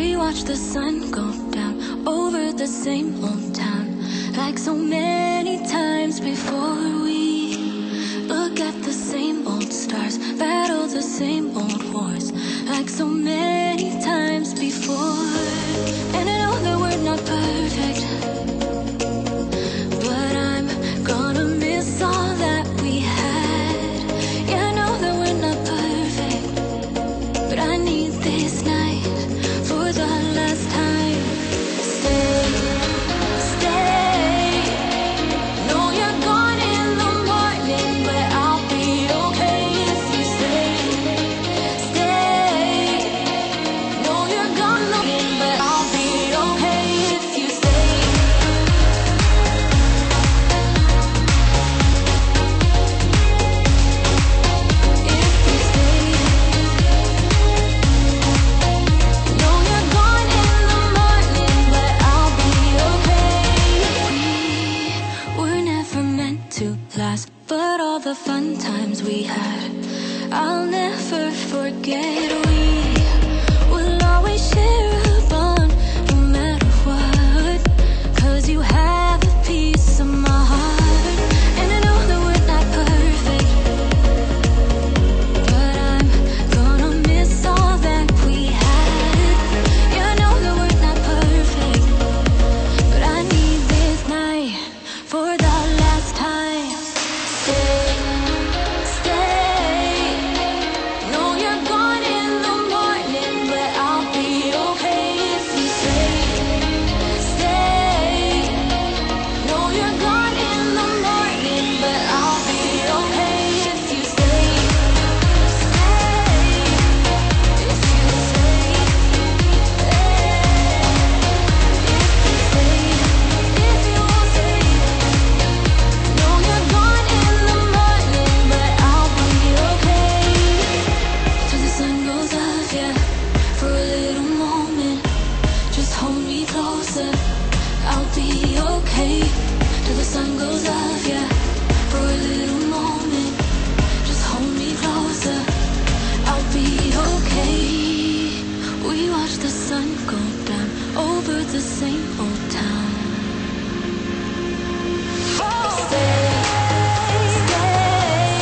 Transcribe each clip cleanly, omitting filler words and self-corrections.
We watch the sun go down over the same old town, like so many times before. We look at the same old stars, battle the same old wars, like so many times before. And I know that we're not perfect, but I'm gonna miss all that we had. Yeah, I know that we're not perfect, but I need this night for the last time. Stay, stay. Know you're gone in the morning, but I'll be okay if you stay. Stay. Know you're gone looking, but I'll be okay if you stay. If you stay. Know you're gone in the morning, but I'll be okay. We were never meant to last, but all the fun times we had, I'll never forget. We will always share a bond, no matter what, 'cause you have a piece of my heart. And I know that we're not perfect, but I'm gonna miss all that we had. Yeah, I know that we're not perfect, but I need this night for the last time. Stay, stay. Know you're gone in the morning, but I'll be okay if you stay. Stay. Know you're gone in the morning, but I'll be okay if you stay. Stay. If you stay. If you stay. If you stay. Know you're gone in the morning, but I'll be okay. Till the sun goes up, yeah, for a little moment. Just hold me closer, I'll be okay. Till the sun goes up, yeah, for a little moment. Just hold me closer, I'll be okay. We watch the sun go down over the same old town. Stay, stay.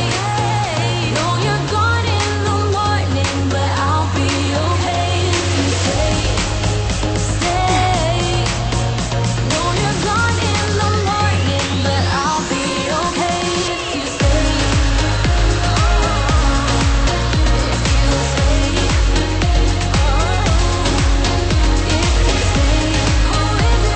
Know you're gone in the morning, but I'll be okay if you stay. Stay. Know you're gone in the morning, but I'll be okay if you stay. If you stay. If you stay. Oh, if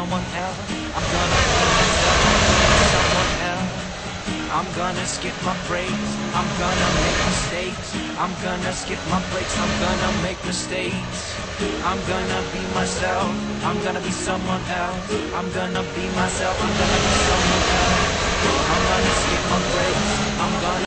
someone else. I'm gonna be myself, someone else. I'm gonna skip my breaks, I'm gonna make mistakes. I'm gonna skip my breaks, I'm gonna make mistakes. I'm gonna be myself, I'm gonna be someone else. I'm gonna be myself, I'm gonna be someone else. I'm gonna skip my breaks, I'm gonna